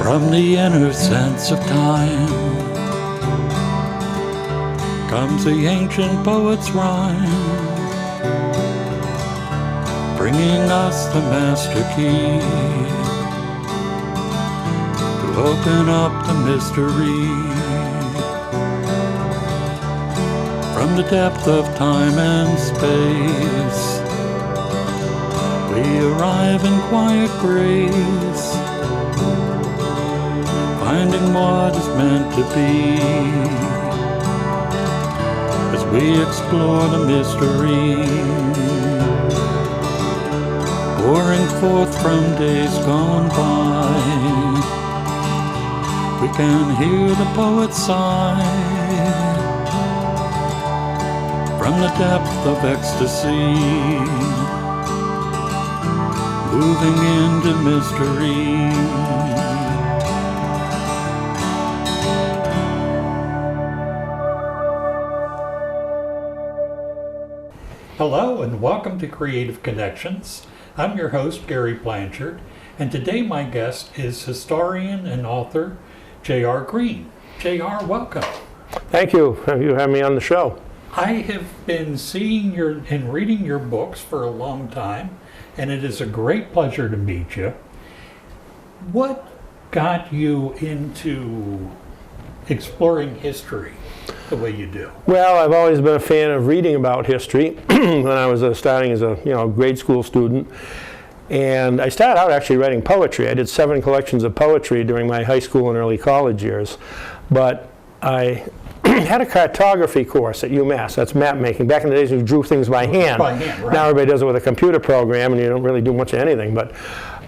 From the inner sense of time comes the ancient poet's rhyme, bringing us the master key to open up the mystery. From the depth of time and space, we arrive in quiet grace, finding what is meant to be as we explore the mystery, pouring forth from days gone by. We can hear the poet sigh from the depth of ecstasy, moving into mystery. Hello and welcome to Creative Connections. I'm your host, Gary Blanchard, and today my guest is historian and author J R Greene. JR, welcome. Thank you. You have me on the show. I have been seeing and reading your books for a long time, and it is a great pleasure to meet you. What got you into exploring history the way you do? Well, I've always been a fan of reading about history when I was starting as a grade school student. And I started out actually writing poetry. I did 7 collections of poetry during my high school and early college years. But I had a cartography course at UMass. That's map making. Back in the days, you drew things by hand. By hand, right. Now everybody does it with a computer program, and you don't really do much of anything. But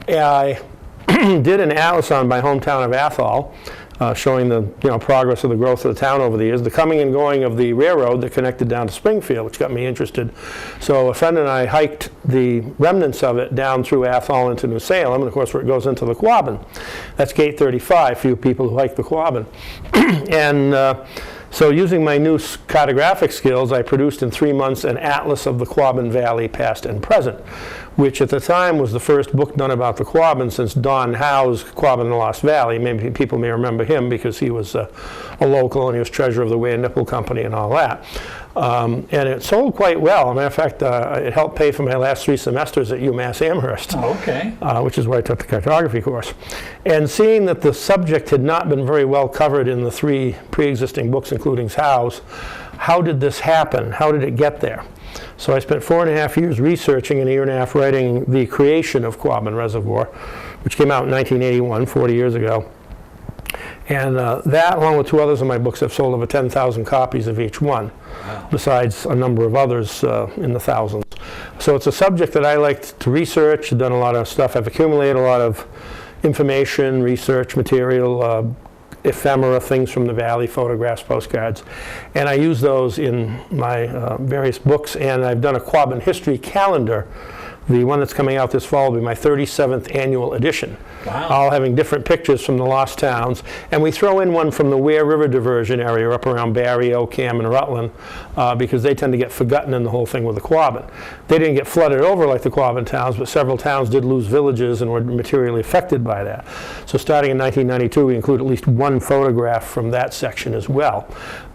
I did an atlas on my hometown of Athol, showing the progress of the growth of the town over the years, the coming and going of the railroad that connected down to Springfield, which got me interested. So a friend and I hiked the remnants of it down through Athol into New Salem, and of course where it goes into the Quabbin. That's Gate 35 for you people who hike the Quabbin. And so using my new cartographic skills, I produced in 3 months an atlas of the Quabbin Valley, past and present, which at the time was the first book done about the Quabbin since Don Howe's Quabbin in the Lost Valley. Maybe people may remember him because he was a local and he was treasurer of the Weir Nipple Company and all that. And it sold quite well. As a matter of fact, it helped pay for my last 3 semesters at UMass Amherst, which is where I took the cartography course. And seeing that the subject had not been very well covered in the 3 pre-existing books, including Howe's, how did this happen? How did it get there? So I spent 4.5 years researching and 1.5 years writing The Creation of Quabbin Reservoir, which came out in 1981, 40 years ago. And that, along with 2 others of my books, have sold over 10,000 copies of each one, besides a number of others in the thousands. So it's a subject that I like to research. I've done a lot of stuff. I've accumulated a lot of information, research material, ephemera, things from the valley, photographs, postcards, and I use those in my various books. And I've done a Quabbin history calendar. The one that's coming out this fall will be my 37th annual edition. Wow. All having different pictures from the lost towns. And we throw in one from the Weir River diversion area up around Barry, Ocam, and Rutland, because they tend to get forgotten in the whole thing with the Quabbin. They didn't get flooded over like the Quabbin towns, but several towns did lose villages and were materially affected by that. So starting in 1992, we include at least 1 photograph from that section as well,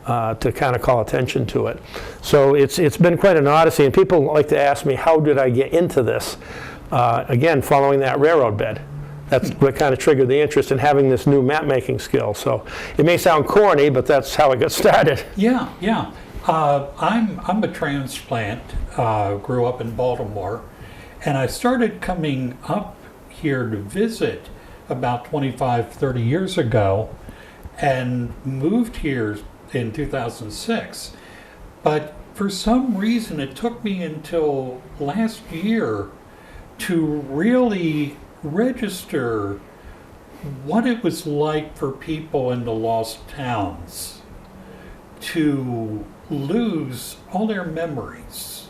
to kind of call attention to it. So it's been quite an odyssey, and people like to ask me, how did I get into this? Again, following that railroad bed. That's what kind of triggered the interest in having this new map making skill. So it may sound corny, but that's how it got started. Yeah. I'm a transplant, grew up in Baltimore, and I started coming up here to visit about 25, 30 years ago, and moved here in 2006. But for some reason, it took me until last year to really register what it was like for people in the lost towns to lose all their memories.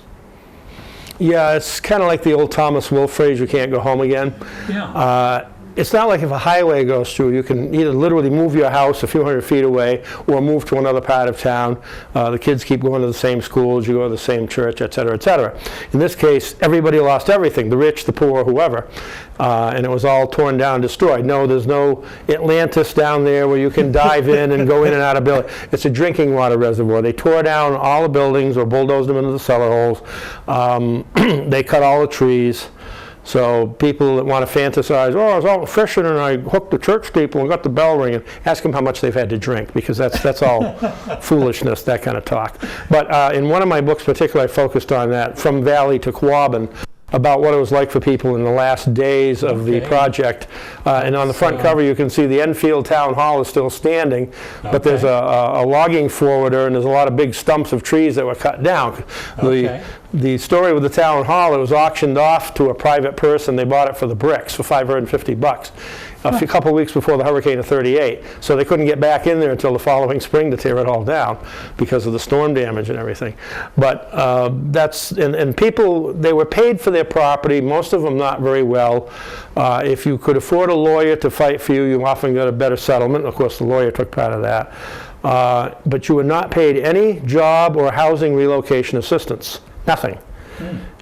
Yeah, it's kind of like the old Thomas Wolfe phrase, "You can't go home again." Yeah. it's not like if a highway goes through, you can either literally move your house a few hundred feet away or move to another part of town. The kids keep going to the same schools, you go to the same church, et cetera, et cetera. In this case, everybody lost everything, the rich, the poor, whoever. And it was all torn down, destroyed. No, there's no Atlantis down there where you can dive in and go in and out of buildings. It's a drinking water reservoir. They tore down all the buildings or bulldozed them into the cellar holes. They cut all the trees. So people that want to fantasize, oh, I was out fishing and I hooked the church steeple and got the bell ringing, ask them how much they've had to drink, because that's all foolishness, that kind of talk. But in one of my books particularly, I focused on that, From Valley to Quabbin, about what it was like for people in the last days of the project. And on the front cover, you can see the Enfield Town Hall is still standing, but there's a logging forwarder, and there's a lot of big stumps of trees that were cut down. The story with the town hall, it was auctioned off to a private person. They bought it for the bricks for $550 a couple of weeks before the hurricane of '38. So they couldn't get back in there until the following spring to tear it all down because of the storm damage and everything. But and people, they were paid for their property, most of them not very well. If you could afford a lawyer to fight for you, you often got a better settlement. Of course, the lawyer took part of that. But you were not paid any job or housing relocation assistance. Nothing.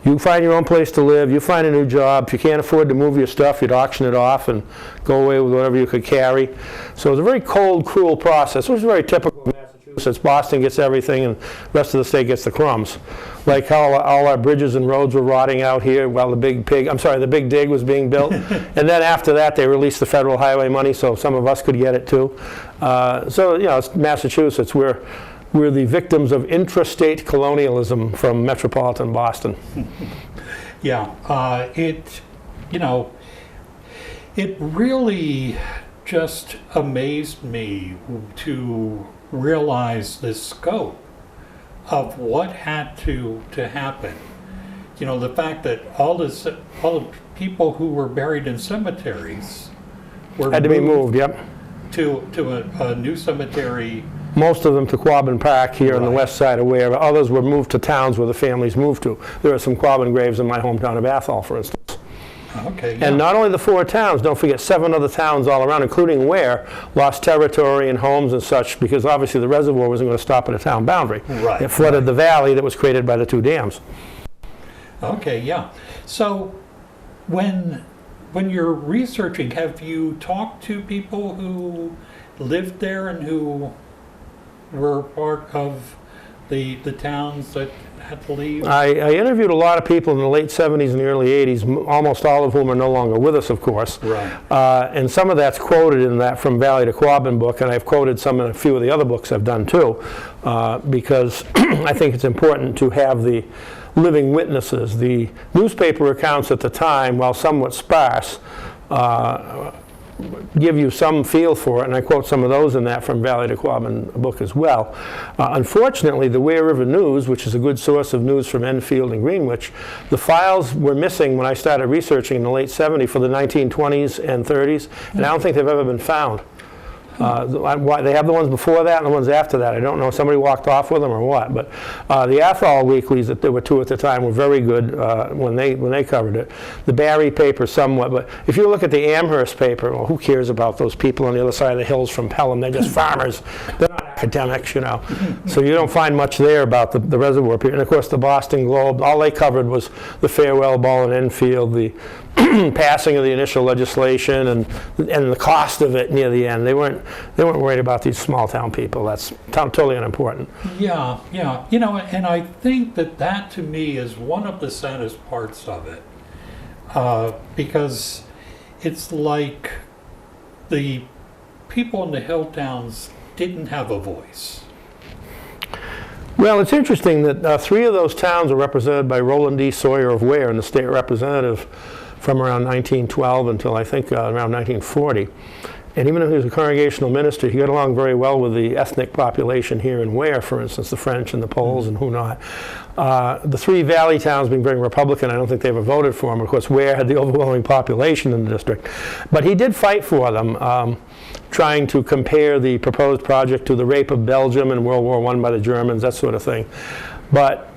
You find your own place to live, you find a new job. If you can't afford to move your stuff, you'd auction it off and go away with whatever you could carry. So it was a very cold, cruel process. It was very typical of Massachusetts. Boston gets everything and the rest of the state gets the crumbs. Like how all our bridges and roads were rotting out here while the Big Dig was being built. And then after that, they released the federal highway money so some of us could get it too. So, you know, it's Massachusetts. We're the victims of intrastate colonialism from metropolitan Boston. Yeah, it really just amazed me to realize the scope of what had to happen. You know, the fact that all the people who were buried in cemeteries had to be moved, yep. To a new cemetery. Most of them to Quabbin Park here on the west side of Ware. Others were moved to towns where the families moved to. There are some Quabbin graves in my hometown of Athol, for instance. Okay. Yeah. And not only the 4 towns, don't forget 7 other towns all around, including Ware, lost territory and homes and such, because obviously the reservoir wasn't going to stop at a town boundary. Right. It flooded the valley that was created by the 2 dams. Okay, yeah. So when you're researching, have you talked to people who lived there and who were part of the towns that had to leave? I interviewed a lot of people in the late 70s and the early 80s, almost all of whom are no longer with us, of course. Right. And some of that's quoted in that From Valley to Quabbin book, and I've quoted some in a few of the other books I've done too, because I think it's important to have the living witnesses. The newspaper accounts at the time, while somewhat sparse, give you some feel for it, and I quote some of those in that From Valley to Quabbin book as well. Unfortunately, the Ware River News, which is a good source of news from Enfield and Greenwich, the files were missing when I started researching in the late 70s for the 1920s and 30s, and I don't think they've ever been found. They have the ones before that and the ones after that. I don't know if somebody walked off with them or what, but the Athol weeklies, that there were 2 at the time, were very good when they covered it. The Barry paper somewhat, but if you look at the Amherst paper, well, who cares about those people on the other side of the hills from Pelham? They're just farmers. They're not academics, you know. So you don't find much there about the reservoir period. And of course the Boston Globe, all they covered was the farewell ball in Enfield, the passing of the initial legislation and the cost of it near the end. They weren't worried about these small town people. That's totally unimportant. Yeah. You know, and I think that to me is one of the saddest parts of it, because it's like the people in the Hilltowns didn't have a voice. Well, it's interesting that 3 of those towns are represented by Roland D. Sawyer of Ware, and the state representative from around 1912 until I think around 1940. And even though he was a congregational minister, he got along very well with the ethnic population here in Ware, for instance, the French and the Poles and who not. The 3 valley towns being very Republican, I don't think they ever voted for him. Of course, Ware had the overwhelming population in the district. But he did fight for them, trying to compare the proposed project to the rape of Belgium in World War I by the Germans, that sort of thing. But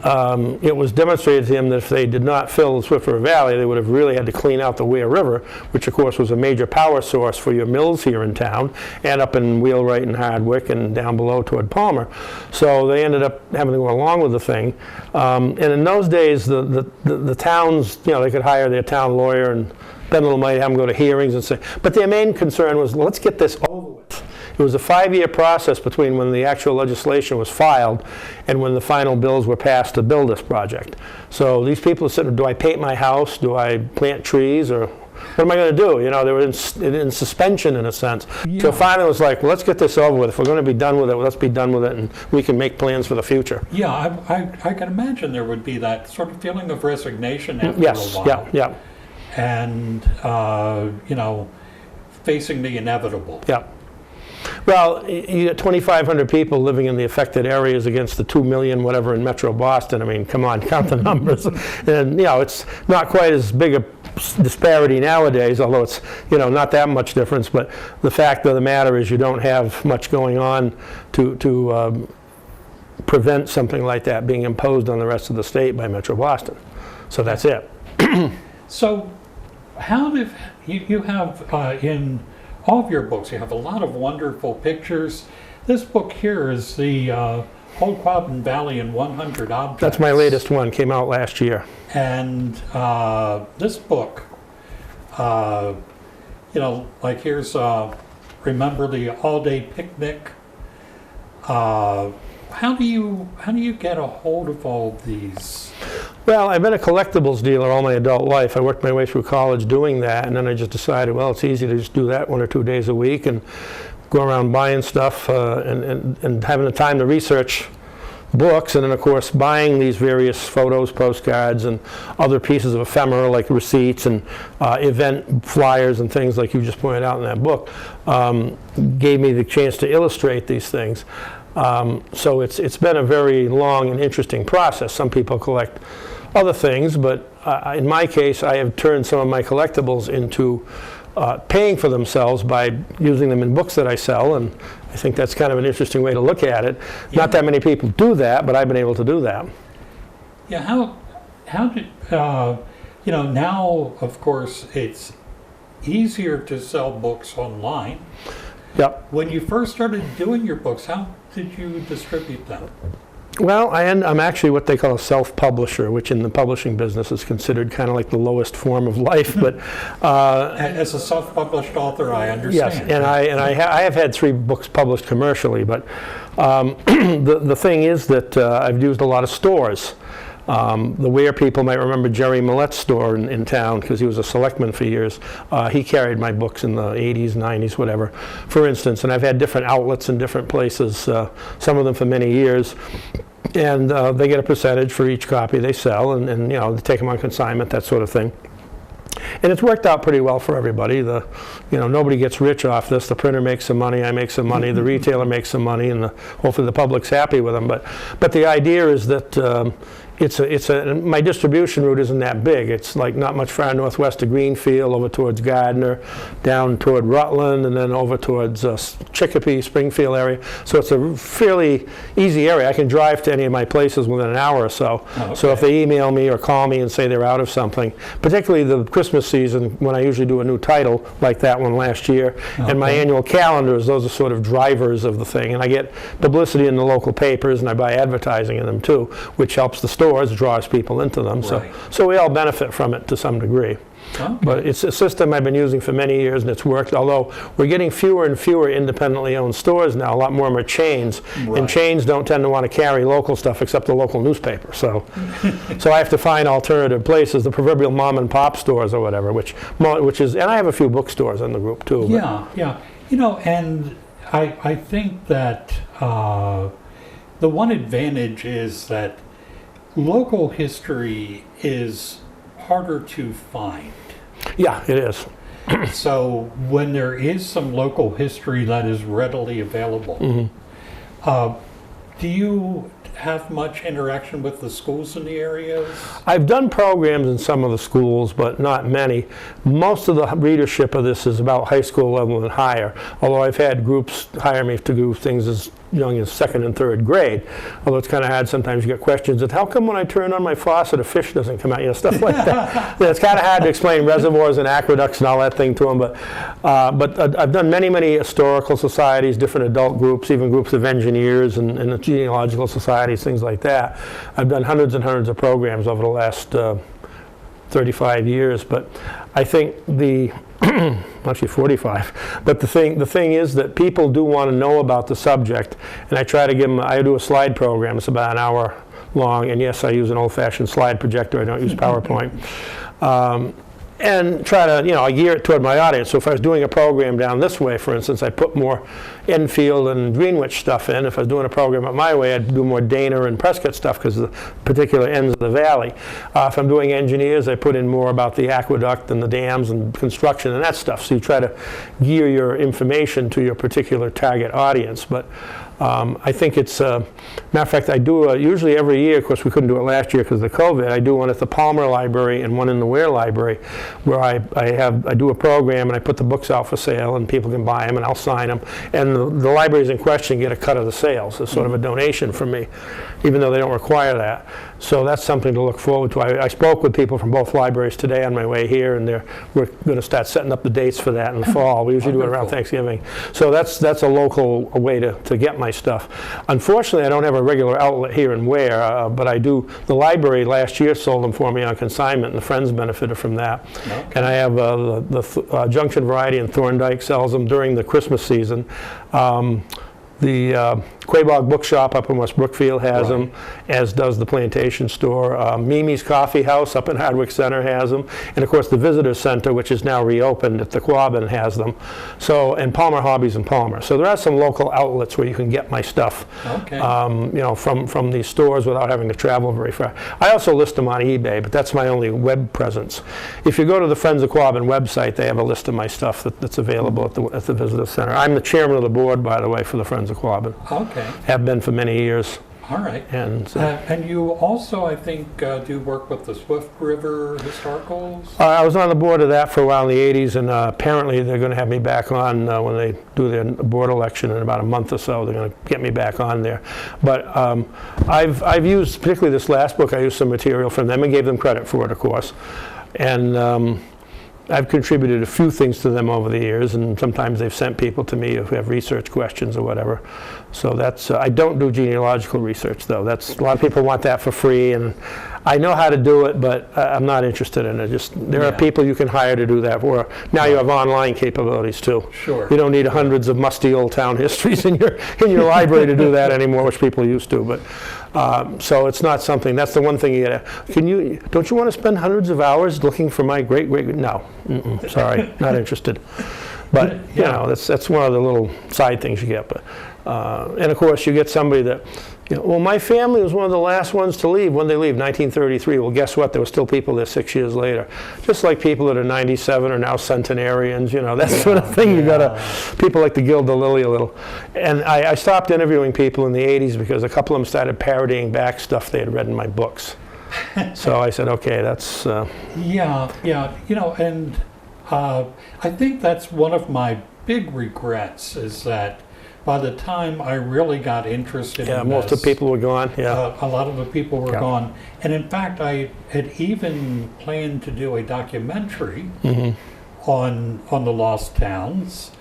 it was demonstrated to him that if they did not fill the Swift River Valley, they would have really had to clean out the Ware River, which of course was a major power source for your mills here in town, and up in Wheelwright and Hardwick and down below toward Palmer. So they ended up having to go along with the thing. And in those days, the towns, they could hire their town lawyer and spend a little money, have them go to hearings and say, but their main concern was, let's get this over with. It was a 5-year process between when the actual legislation was filed and when the final bills were passed to build this project. So these people are sitting, do I paint my house? Do I plant trees? Or what am I going to do? They were in suspension in a sense. Yeah. So finally it was like, well, let's get this over with. If we're going to be done with it, let's be done with it, and we can make plans for the future. Yeah, I can imagine there would be that sort of feeling of resignation after yes, a while. Yeah. And, facing the inevitable. Yeah. Well, you get 2,500 people living in the affected areas against the 2 million whatever in Metro Boston. I mean, come on, count the numbers. And, it's not quite as big a disparity nowadays, although it's, not that much difference. But the fact of the matter is you don't have much going on to prevent something like that being imposed on the rest of the state by Metro Boston. So that's it. So how did you have in all of your books, you have a lot of wonderful pictures. This book here is the Old Quabbin Valley in 100 Objects. That's my latest one, came out last year. And this book, like here's Remember the All-Day Picnic. How do you get a hold of all these? Well, I've been a collectibles dealer all my adult life. I worked my way through college doing that, and then I just decided, well, it's easy to just do that 1 or 2 days a week and go around buying stuff and having the time to research books, and then, of course, buying these various photos, postcards, and other pieces of ephemera like receipts and event flyers and things like you just pointed out in that book, gave me the chance to illustrate these things. So it's been a very long and interesting process. Some people collect other things, but in my case, I have turned some of my collectibles into paying for themselves by using them in books that I sell, and I think that's kind of an interesting way to look at it. Yeah. Not that many people do that, but I've been able to do that. Yeah, how did, now, of course, it's easier to sell books online. Yep. When you first started doing your books, how did you distribute them? Well, I'm actually what they call a self-publisher, which in the publishing business is considered kind of like the lowest form of life. But as a self-published author, I understand. Yes, and I have had 3 books published commercially, but the thing is that I've used a lot of stores. The Ware people might remember Jerry Millett's store in town because he was a selectman for years. He carried my books in the 80s, 90s, whatever, for instance. And I've had different outlets in different places, some of them for many years. And they get a percentage for each copy they sell, and they take them on consignment, that sort of thing. And it's worked out pretty well for everybody. Nobody gets rich off this. The printer makes some money, I make some money, the retailer makes some money, and hopefully the public's happy with them. But the idea is that my distribution route isn't that big. It's like not much far northwest of Greenfield, over towards Gardner, down toward Rutland, and then over towards Chicopee, Springfield area. So it's a fairly easy area. I can drive to any of my places within an hour or so. Oh, okay. So if they email me or call me and say they're out of something, particularly the Christmas season when I usually do a new title like that one last year, okay. And my annual calendars, those are sort of drivers of the thing. And I get publicity in the local papers, and I buy advertising in them too, which helps the stores, draws people into them. Right. So we all benefit from it to some degree. Okay. But it's a system I've been using for many years, and it's worked, although we're getting fewer and fewer independently owned stores now. A lot more of them are chains, right. And chains don't tend to want to carry local stuff except the local newspaper. So I have to find alternative places, the proverbial mom and pop stores or whatever, which is, and I have a few bookstores in the group too. Yeah. And I think that the one advantage is that local history is harder to find. Yeah, it is. So when there is some local history that is readily available, mm-hmm. Do you have much interaction with the schools in the areas? I've done programs in some of the schools, but not many. Most of the readership of this is about high school level and higher, although I've had groups hire me to do things as young as second and third grade. Although it's kind of hard sometimes, you get questions of how come when I turn on my faucet a fish doesn't come out, stuff like that. It's kind of hard to explain reservoirs and aqueducts and all that thing to them, but I've done many historical societies, different adult groups, even groups of engineers and genealogical societies, things like that. I've done hundreds and hundreds of programs over the last 35 years, but I think actually 45. But the thing is that people do want to know about the subject, and I try to give them. I do a slide program. It's about an hour long, and yes, I use an old-fashioned slide projector. I don't use PowerPoint. And try to, I gear it toward my audience. So if I was doing a program down this way, for instance, I'd put more Enfield and Greenwich stuff in. If I was doing a program up my way, I'd do more Dana and Prescott stuff because of the particular ends of the valley. If I'm doing engineers, I put in more about the aqueduct and the dams and construction and that stuff. So you try to gear your information to your particular target audience. But I think it's, matter of fact, I do usually every year, of course we couldn't do it last year because of the COVID, I do one at the Palmer Library and one in the Ware Library where I do a program and I put the books out for sale and people can buy them and I'll sign them. And the libraries in question get a cut of the sales. It's sort of a donation from me, even though they don't require that. So that's something to look forward to. I spoke with people from both libraries today on my way here, and we're going to start setting up the dates for that in the fall. We usually do it around Thanksgiving. So that's a local way to get my stuff. Unfortunately, I don't have a regular outlet here in Ware, but I do. The library last year sold them for me on consignment, and the Friends benefited from that. Okay. And I have the Junction Variety in Thorndike sells them during the Christmas season. The Quabog Bookshop up in West Brookfield has them, as does the Plantation Store. Mimi's Coffee House up in Hardwick Center has them. And of course the Visitor Center, which is now reopened at the Quabbin, has them. So, and Palmer Hobbies in Palmer. So there are some local outlets where you can get my stuff, from these stores without having to travel very far. I also list them on eBay, but that's my only web presence. If you go to the Friends of Quabbin website, they have a list of my stuff that's available at the Visitor Center. I'm the chairman of the board, by the way, for the Friends of Quabbin. Okay. Have been for many years. All right. And you also, I think, do work with the Swift River Historicals? I was on the board of that for a while in the 80s, and apparently they're going to have me back on when they do their board election in about a month or so. They're going to get me back on there. But I've used, particularly this last book, I used some material from them and gave them credit for it, of course. And I've contributed a few things to them over the years, and sometimes they've sent people to me who have research questions or whatever. So that's, I don't do genealogical research though. That's, a lot of people want that for free, and I know how to do it, but I'm not interested in it. There are people you can hire to do that for. Now you have online capabilities too. Sure. You don't need hundreds of musty old town histories in your library to do that anymore, which people used to. But so it's not something. That's the one thing you gotta. Don't you want to spend hundreds of hours looking for my great? No, sorry, not interested. But you know, that's one of the little side things you get. But and of course you get somebody that. Well, my family was one of the last ones to leave. When they leave, 1933. Well, guess what? There were still people there 6 years later. Just like people that are 97 are now centenarians. That sort of thing. You gotta. People like to gild the lily a little. And I stopped interviewing people in the 80s because a couple of them started parodying back stuff they had read in my books. So I said, okay, that's. Yeah. And I think that's one of my big regrets is that. By the time I really got interested in most of the people were gone. A lot of the people were gone. And in fact, I had even planned to do a documentary on the lost towns,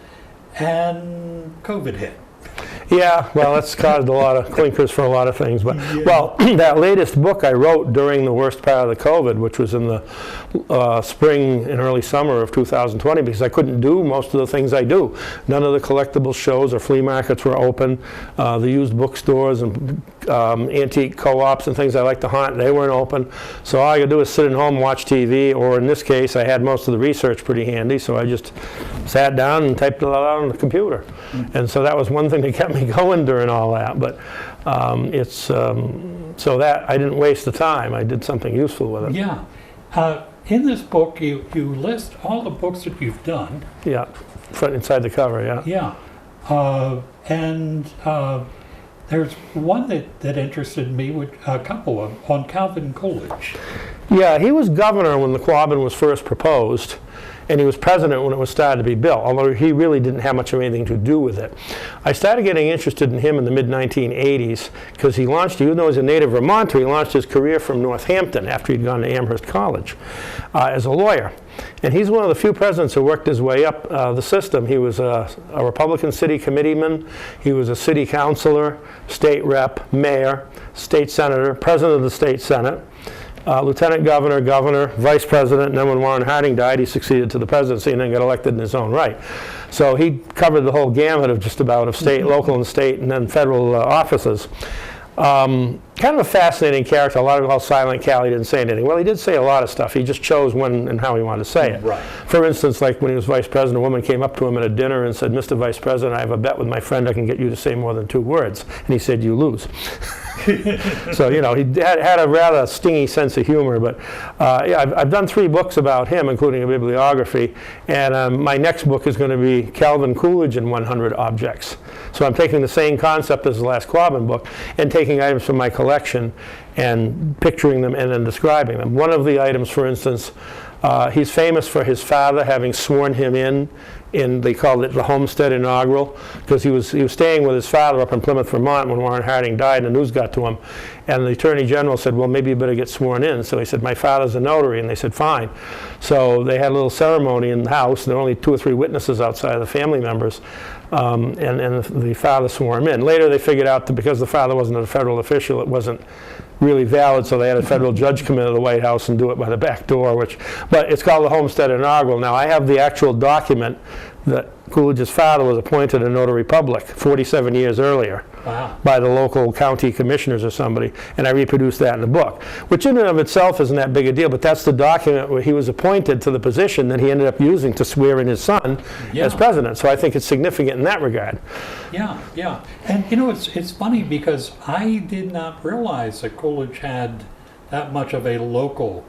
and COVID hit. Yeah, well, that's caused a lot of clinkers for a lot of things. But well, that latest book I wrote during the worst part of the COVID, which was in the spring and early summer of 2020, because I couldn't do most of the things I do. None of the collectible shows or flea markets were open. The used bookstores and antique co-ops and things I like to haunt, they weren't open. So all I could do was sit at home and watch TV, or in this case, I had most of the research pretty handy, so I just sat down and typed it out on the computer. And so that was one thing that kept me going during all that. But so that I didn't waste the time. I did something useful with it. Yeah. In this book, you list all the books that you've done. Yeah, inside the cover, yeah. Yeah. And there's one that interested me, a couple of on Calvin Coolidge. Yeah, he was governor when the Quabbin was first proposed. and he was president when it was started to be built, although he really didn't have much of anything to do with it. I started getting interested in him in the mid-1980s because he launched, even though he's a native Vermonter, he launched his career from Northampton after he'd gone to Amherst College as a lawyer. And he's one of the few presidents who worked his way up the system. He was a Republican city committeeman, he was a city councilor, state rep, mayor, state senator, president of the state senate, lieutenant governor, governor, vice president, and then when Warren Harding died, he succeeded to the presidency and then got elected in his own right. So he covered the whole gamut of just about of state, local and state, and then federal offices. Kind of a fascinating character. A lot of people call Silent Cal. He didn't say anything. Well, he did say a lot of stuff. He just chose when and how he wanted to say it. Right. For instance, like when he was vice president, a woman came up to him at a dinner and said, "Mr. Vice President, I have a bet with my friend I can get you to say more than 2 words." And he said, "You lose." So, you know, he had a rather stingy sense of humor. But yeah, I've done 3 books about him, including a bibliography. And my next book is going to be Calvin Coolidge and 100 Objects. So I'm taking the same concept as the last Quabbin book and taking items from my collection and picturing them and then describing them. One of the items, for instance, he's famous for his father having sworn him in, they called it the Homestead Inaugural, because he was staying with his father up in Plymouth, Vermont when Warren Harding died and the news got to him. And the Attorney General said, "Well, maybe you better get sworn in." So he said, "My father's a notary." And they said, "Fine." So they had a little ceremony in the house. There were only 2 or 3 witnesses outside of the family members. And the father swore him in. Later they figured out that because the father wasn't a federal official, it wasn't really valid, so they had a federal judge come into the White House and do it by the back door, but it's called the Homestead Inaugural. Now, I have the actual document that Coolidge's father was appointed a notary public 47 years earlier. Wow. By the local county commissioners or somebody, and I reproduced that in the book, which in and of itself isn't that big a deal, but that's the document where he was appointed to the position that he ended up using to swear in his son as president. So I think it's significant in that regard. Yeah, yeah. And you know, it's funny because I did not realize that Coolidge had that much of a local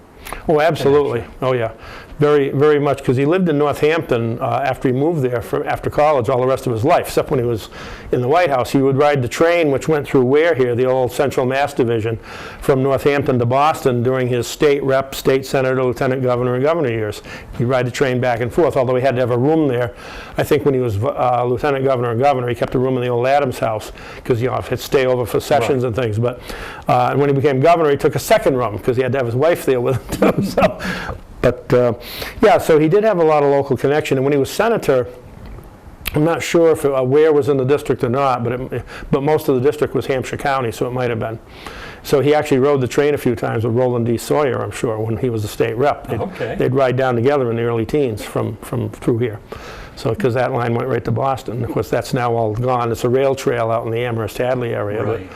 Oh, absolutely. Oh, yeah. Very, very much, because he lived in Northampton after he moved there after college all the rest of his life, except when he was in the White House. He would ride the train, which went through Ware here, the old Central Mass Division, from Northampton to Boston during his state rep, state senator, lieutenant governor, and governor years. He'd ride the train back and forth, although he had to have a room there. I think when he was lieutenant governor and governor, he kept a room in the old Adams house, because, you know, he'd stay over for sessions and things. But when he became governor, he took a second room, because he had to have his wife there with him too. So, but yeah, so he did have a lot of local connection. And when he was senator, I'm not sure if Ware was in the district or not, but most of the district was Hampshire County, so it might have been. So he actually rode the train a few times with Roland D. Sawyer, I'm sure, when he was the state rep. They'd ride down together in the early teens from through here. So, because that line went right to Boston. Of course, that's now all gone. It's a rail trail out in the Amherst-Hadley area. Right.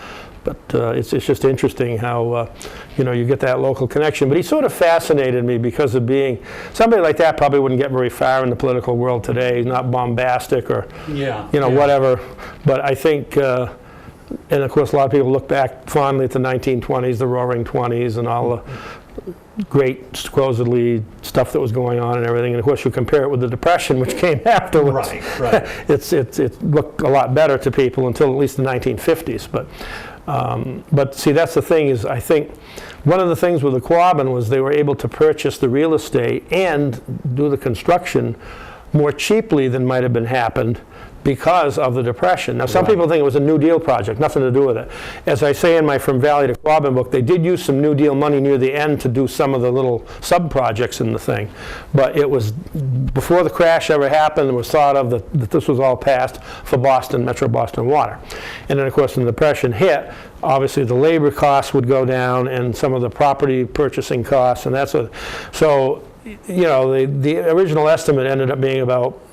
But it's just interesting how, you know, you get that local connection. But he sort of fascinated me because of being, somebody like that probably wouldn't get very far in the political world today. He's not bombastic or, whatever. But I think, and of course a lot of people look back fondly at the 1920s, the Roaring 20s, and all the great, supposedly, stuff that was going on and everything. And of course you compare it with the Depression, which came afterwards. Right. It looked a lot better to people until at least the 1950s. But see, that's the thing, is I think one of the things with the Quabbin was they were able to purchase the real estate and do the construction more cheaply than might have been happened because of the Depression. Now, some people think it was a New Deal project, nothing to do with it. As I say in my From Valley to Quabbin book, they did use some New Deal money near the end to do some of the little sub-projects in the thing. But it was, before the crash ever happened, it was thought of that this was all passed for Boston, Metro Boston Water. And then, of course, when the Depression hit, obviously the labor costs would go down and some of the property purchasing costs, and that's what, so, you know, the original estimate ended up being about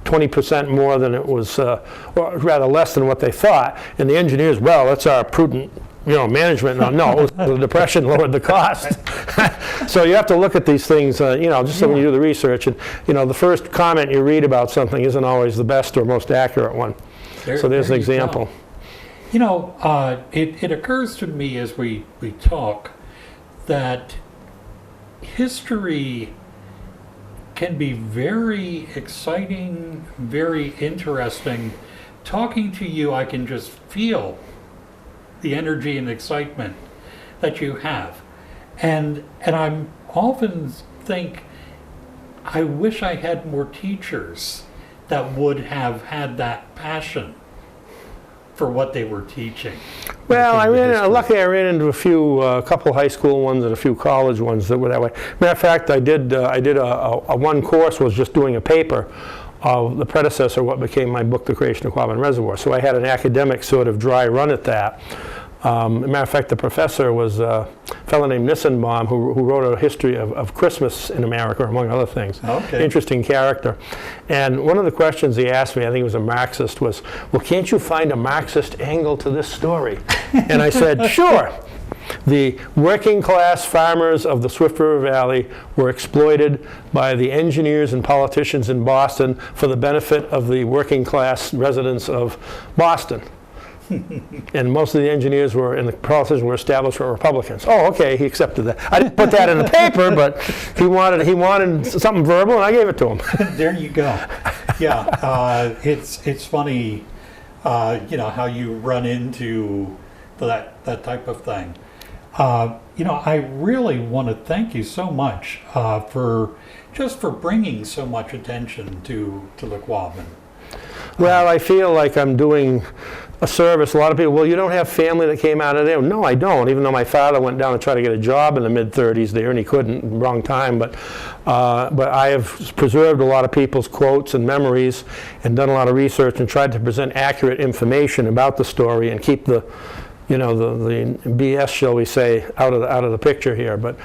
20% more than it was, or rather less than what they thought. And the engineers, well, that's our prudent, management. No, the Depression lowered the cost. So you have to look at these things, just so when you do the research. And, the first comment you read about something isn't always the best or most accurate one. So there's an example. It occurs to me as we talk that history can be very exciting, very interesting. Talking to you, I can just feel the energy and excitement that you have. And I'm often think, I wish I had more teachers that would have had that passion for what they were teaching. Well, luckily I ran into a couple high school ones and a few college ones that were that way. Matter of fact, I did a one course was just doing a paper of the predecessor, what became my book, The Creation of Quabbin Reservoir. So I had an academic sort of dry run at that. Matter of fact, the professor was a fellow named Nissenbaum who wrote a history of Christmas in America, among other things. Okay. Interesting character. And one of the questions he asked me, I think he was a Marxist, was, well, can't you find a Marxist angle to this story? And I said, sure. The working class farmers of the Swift River Valley were exploited by the engineers and politicians in Boston for the benefit of the working class residents of Boston. And most of the engineers and the politicians were established for Republicans. Oh, okay, he accepted that. I didn't put that in the paper, but he wanted something verbal, and I gave it to him. There you go. Yeah, it's funny, how you run into that type of thing. I really want to thank you so much for bringing so much attention to the Quabbin. Well, I feel like I'm doing a service. A lot of people, well, you don't have family that came out of there. No, I don't, even though my father went down to try to get a job in the mid-30s there, and he couldn't, wrong time. But I have preserved a lot of people's quotes and memories and done a lot of research and tried to present accurate information about the story and keep the BS, shall we say, out of the picture here. But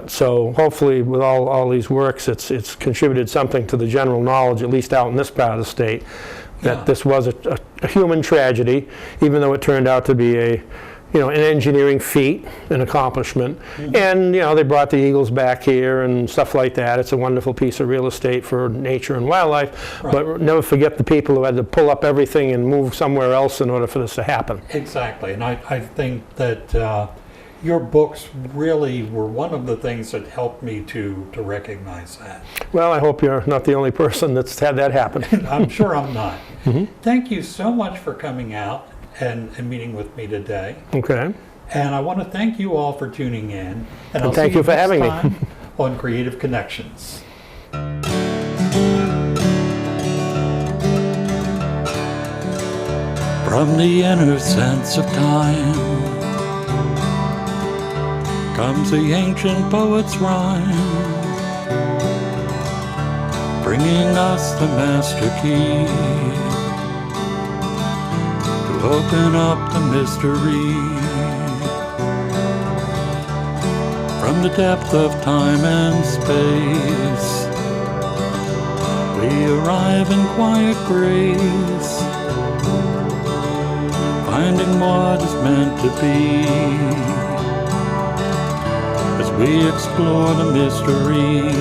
so hopefully, with all these works, it's contributed something to the general knowledge, at least out in this part of the state, that this was a human tragedy, even though it turned out to be an engineering feat, an accomplishment. Mm-hmm. And they brought the eagles back here and stuff like that. It's a wonderful piece of real estate for nature and wildlife. Right. But never forget the people who had to pull up everything and move somewhere else in order for this to happen. Exactly, and I think that your books really were one of the things that helped me to recognize that. Well, I hope you're not the only person that's had that happen. I'm sure I'm not. Mm-hmm. Thank you so much for coming out and meeting with me today. Okay. And I want to thank you all for tuning in. And I'll thank see you for having me on Creative Connections. From the inner sense of time comes the ancient poet's rhyme, bringing us the master key to open up the mystery. From the depth of time and space, we arrive in quiet grace, finding what is meant to be as we explore the mystery,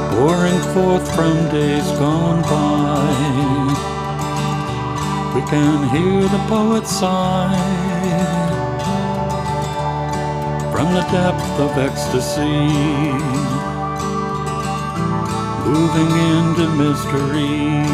pouring forth from days gone by. We can hear the poet sigh from the depth of ecstasy, moving into mystery.